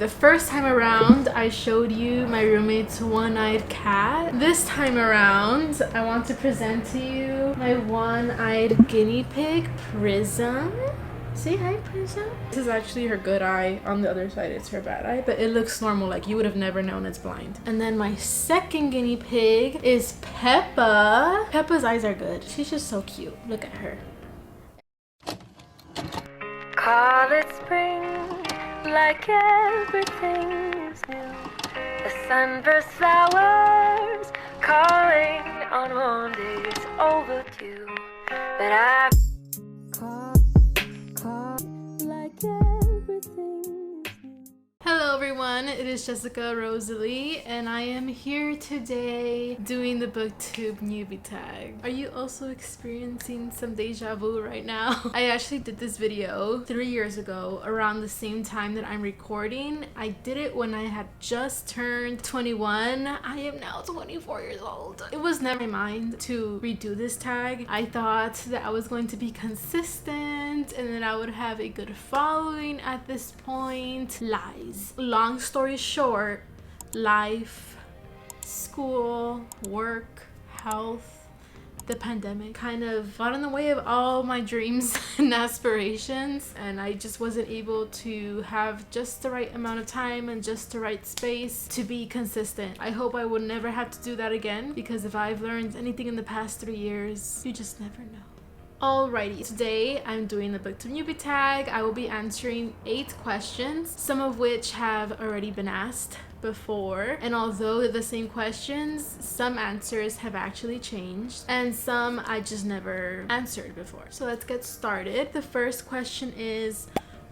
The first time around, I showed you my roommate's one-eyed cat. This time around, I want to present to you my one-eyed guinea pig, Prism. Say hi, Prism. This is actually her good eye. On the other side, it's her bad eye, but it looks normal, like you would have never known it's blind. And then my second guinea pig is Peppa. Peppa's eyes are good. She's just so cute. Look at her. Call it spring, like everything's new. The sunburst flowers calling on warm days overdue. But I call like everything's new. Hello everyone, it is Jessica Rosalie and I am here today doing the booktube newbie tag. Are you also experiencing some deja vu right now? I actually did this video 3 years ago around the same time that I'm recording. I did it when I had just turned 21. I am now 24 years old. It was never in my mind to redo this tag. I thought that I was going to be consistent and that I would have a good following at this point. Lies. Long story short, life, school, work, health, the pandemic kind of got in the way of all my dreams and aspirations, and I just wasn't able to have just the right amount of time and just the right space to be consistent. I hope I will never have to do that again, because if I've learned anything in the past 3 years, you just never know. Alrighty, today I'm doing the booktube newbie tag. I will be answering 8 questions, some of which have already been asked before, and although they're the same questions, some answers have actually changed and some I just never answered before. So let's get started. The first question is,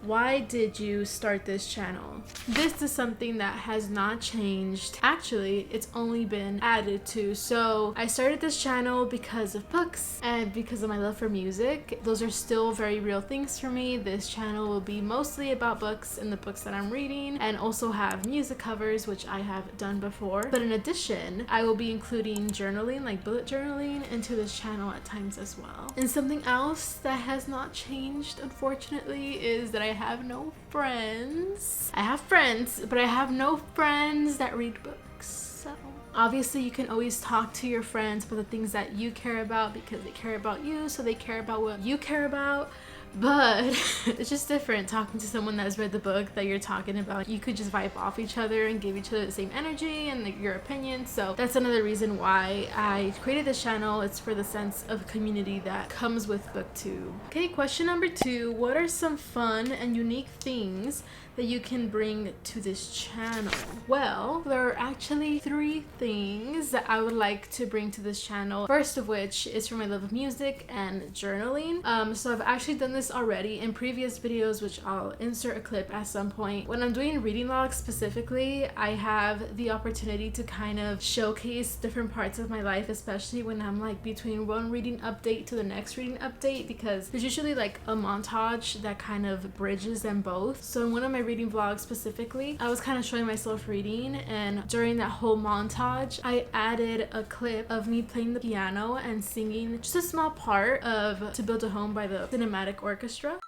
why did you start this channel? This is something that has not changed. Actually, it's only been added to. So I started this channel because of books and because of my love for music. Those are still very real things for me. This channel will be mostly about books and the books that I'm reading, and also have music covers, which I have done before. But in addition, I will be including journaling, like bullet journaling, into this channel at times as well. And something else that has not changed, unfortunately, is that I have no friends. I have friends, but I have no friends that read books. So obviously you can always talk to your friends about the things that you care about, because they care about you, so they care about what you care about. But it's just different talking to someone that's read the book that you're talking about. You could just vibe off each other and give each other the same energy and your opinion. So that's another reason why I created this channel. It's for the sense of community that comes with booktube. Okay, question number 2. What are some fun and unique things that you can bring to this channel? Well, there are actually 3 things that I would like to bring to this channel. First of which is from my love of music and journaling. So I've actually done this already in previous videos, which I'll insert a clip at some point. When I'm doing reading vlogs specifically, I have the opportunity to kind of showcase different parts of my life, especially when I'm like between one reading update to the next reading update, because there's usually like a montage that kind of bridges them both. So in one of my reading vlogs specifically, I was kind of showing myself reading, and during that whole montage I added a clip of me playing the piano and singing just a small part of To Build a Home by the Cinematic Orchestra.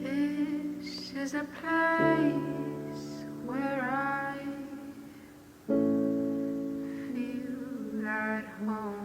This is a place where I feel at home.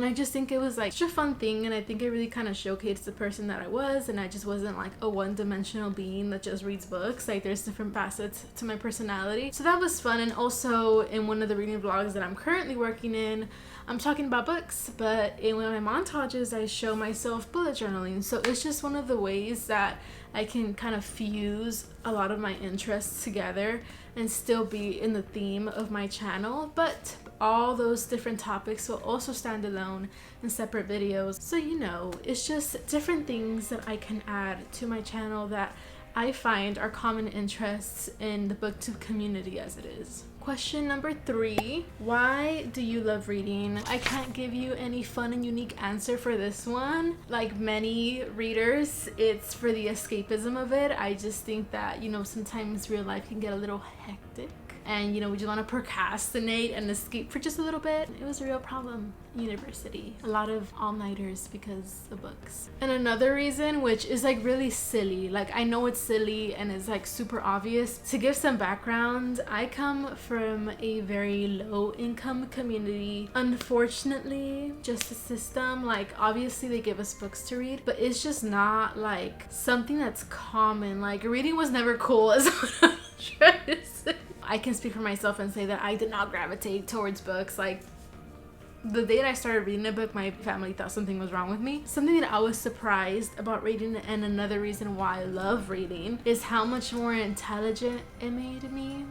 I just think it was like such a fun thing, and I think it really kind of showcased the person that I was, and I just wasn't like a one-dimensional being that just reads books. Like there's different facets to my personality, so that was fun. And also in one of the reading vlogs that I'm currently working in, I'm talking about books, but in one of my montages I show myself bullet journaling. So it's just one of the ways that I can kind of fuse a lot of my interests together and still be in the theme of my channel, but all those different topics will also stand alone in separate videos. So you know, it's just different things that I can add to my channel that I find are common interests in the booktube community as it is. Question number 3, why do you love reading? I can't give you any fun and unique answer for this one. Like many readers, it's for the escapism of it. I just think that, you know, sometimes real life can get a little hectic and, you know, we just want to procrastinate and escape for just a little bit. It was a real problem in university. A lot of all-nighters because of books. And another reason, which is like really silly, like I know it's silly and it's like super obvious. To give some background, I come from a very low income community. Unfortunately, justice system, like obviously they give us books to read, but it's just not like something that's common. Like reading was never cool is what I'm trying to say. I can speak for myself and say that I did not gravitate towards books. Like the day that I started reading a book, my family thought something was wrong with me. Something that I was surprised about reading, and another reason why I love reading, is how much more intelligent it made me.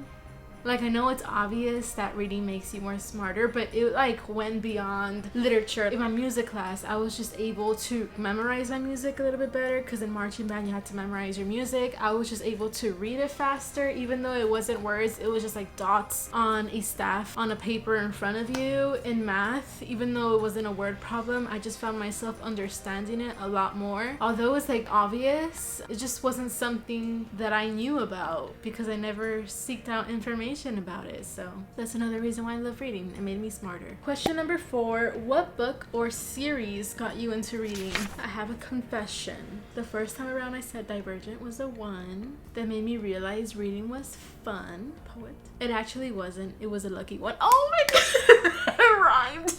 Like I know it's obvious that reading makes you more smarter, but it like went beyond literature. In my music class, I was just able to memorize my music a little bit better, because in marching band you had to memorize your music. I was just able to read it faster, even though it wasn't words, it was just like dots on a staff on a paper in front of you. In math, even though it wasn't a word problem, I just found myself understanding it a lot more. Although it's like obvious, it just wasn't something that I knew about because I never seeked out information about it. So that's another reason why I love reading. It made me smarter. Question number 4, what book or series got you into reading? I have a confession. The first time around I said Divergent was the one that made me realize reading was fun. Poet. It actually wasn't. It was a lucky one. Oh my god. It rhymed.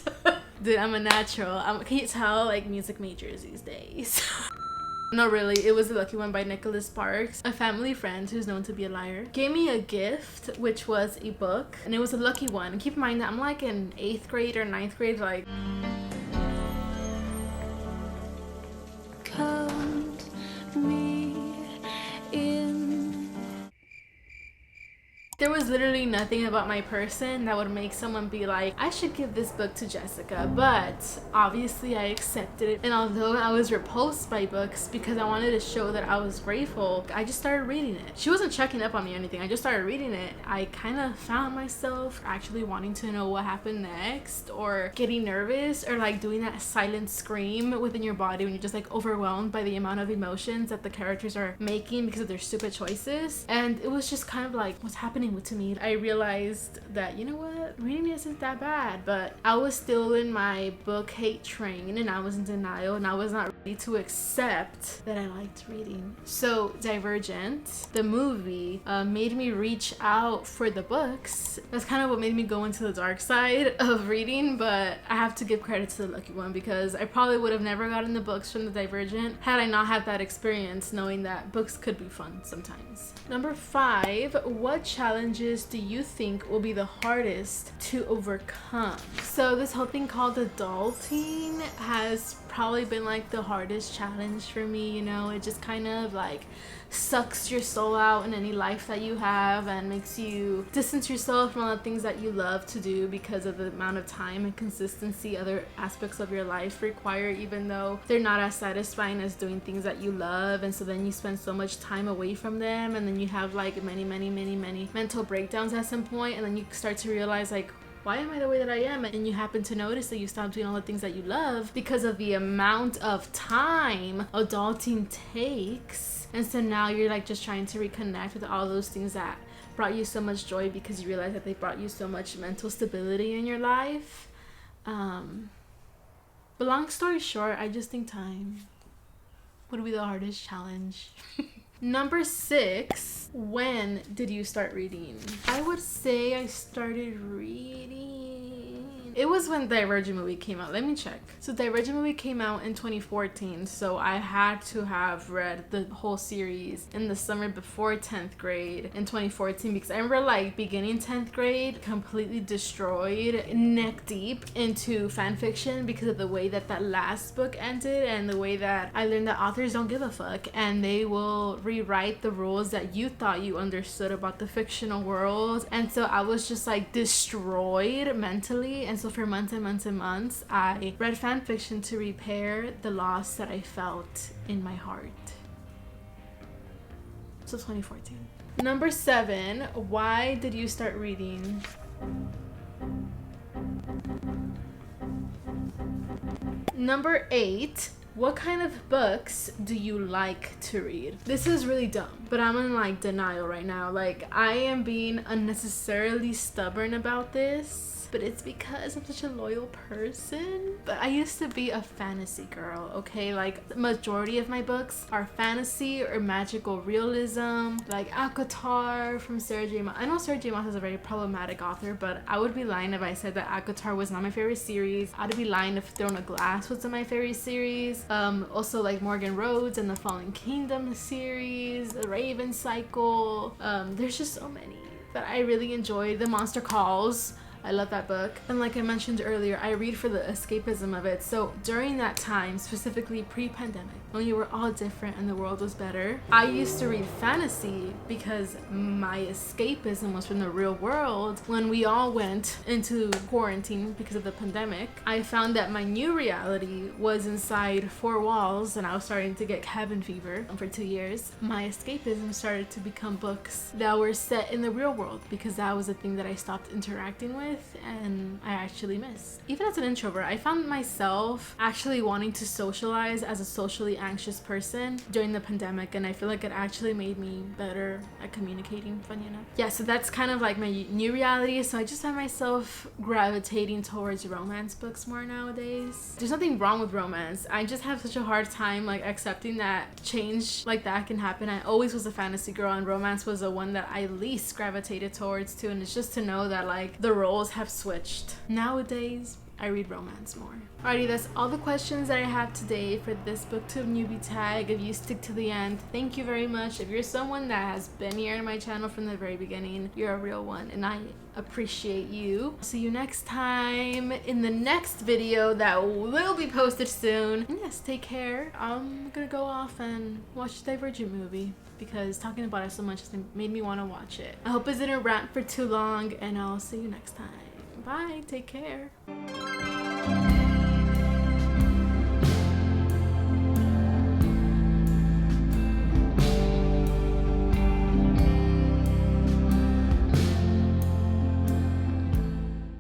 Dude, I'm a natural. Can you tell, like music majors these days? No, really, it was The Lucky One by Nicholas Sparks. A family friend who's known to be a liar gave me a gift, which was a book, and it was a lucky one. And keep in mind that I'm like in 8th grade or 9th grade, like Count me in. there was literally nothing about my person that would make someone be like, I should give this book to Jessica. But obviously I accepted it. And although I was repulsed by books because I wanted to show that I was grateful, I just started reading it. She wasn't checking up on me or anything. I just started reading it. I kind of found myself actually wanting to know what happened next, or getting nervous, or like doing that silent scream within your body when you're just like overwhelmed by the amount of emotions that the characters are making because of their stupid choices. And it was just kind of like, what's happening to me? I realized that, you know what, reading isn't that bad, but I was still in my book hate train, and I was in denial, and I was not ready to accept that I liked reading. So Divergent, the movie, made me reach out for the books. That's kind of what made me go into the dark side of reading, but I have to give credit to The Lucky One because I probably would have never gotten the books from the Divergent had I not had that experience, knowing that books could be fun sometimes. Number 5, what challenges do you think will be the hardest to overcome? So this whole thing called adulting has probably been like the hardest challenge for me. You know, it just kind of like sucks your soul out in any life that you have and makes you distance yourself from all the things that you love to do because of the amount of time and consistency other aspects of your life require, even though they're not as satisfying as doing things that you love. And so then you spend so much time away from them, and then you have like many mental breakdowns at some point, and then you start to realize like, why am I the way that I am? And you happen to notice that you stop doing all the things that you love because of the amount of time adulting takes. And so now you're like just trying to reconnect with all those things that brought you so much joy because you realize that they brought you so much mental stability in your life. But long story short, I just think time would be the hardest challenge. Number 6, when did you start reading? I would say I started reading It was when Divergent movie came out. Let me check. So Divergent movie came out in 2014, so I had to have read the whole series in the summer before 10th grade in 2014, because I remember like beginning 10th grade completely destroyed, neck deep into fan fiction because of the way that last book ended and the way that I learned that authors don't give a fuck and they will rewrite the rules that you thought you understood about the fictional world. And so I was just like destroyed mentally, and so for months and months and months I read fan fiction to repair the loss that I felt in my heart. So 2014. Number 7, why did you start reading? Number 8, what kind of books do you like to read? This is really dumb, but I'm in like denial right now. Like, I am being unnecessarily stubborn about this, but it's because I'm such a loyal person. But I used to be a fantasy girl, okay? Like, the majority of my books are fantasy or magical realism, like ACOTAR from Sarah J. Maas. I know Sarah J. Maas is a very problematic author, but I would be lying if I said that ACOTAR was not my favorite series. I'd be lying if Throne of Glass was my favorite series. Also like Morgan Rhodes and the Fallen Kingdom series, the Raven Cycle. There's just so many that I really enjoyed. The Monster Calls, I love that book. And like I mentioned earlier, I read for the escapism of it. So during that time, specifically pre-pandemic, when you were all different and the world was better, I used to read fantasy because my escapism was from the real world. When we all went into quarantine because of the pandemic, I found that my new reality was inside 4 walls, and I was starting to get cabin fever for 2 years. My escapism started to become books that were set in the real world, because that was the thing that I stopped interacting with and I actually miss. Even as an introvert, I found myself actually wanting to socialize as a socially anxious person during the pandemic, and I feel like it actually made me better at communicating, funny enough. Yeah, so that's kind of like my new reality. So I just find myself gravitating towards romance books more nowadays. There's nothing wrong with romance. I just have such a hard time like accepting that change like that can happen. I always was a fantasy girl, and romance was the one that I least gravitated towards too. And it's just to know that like the roles have switched. Nowadays, I read romance more. Alrighty, that's all the questions that I have today for this BookTube newbie tag. If you stick to the end, thank you very much. If you're someone that has been here in my channel from the very beginning, you're a real one, and I appreciate you. See you next time in the next video that will be posted soon. And yes, take care. I'm gonna go off and watch the Divergent movie because talking about it so much has made me want to watch it. I hope it didn't rant for too long, and I'll see you next time. Bye, take care.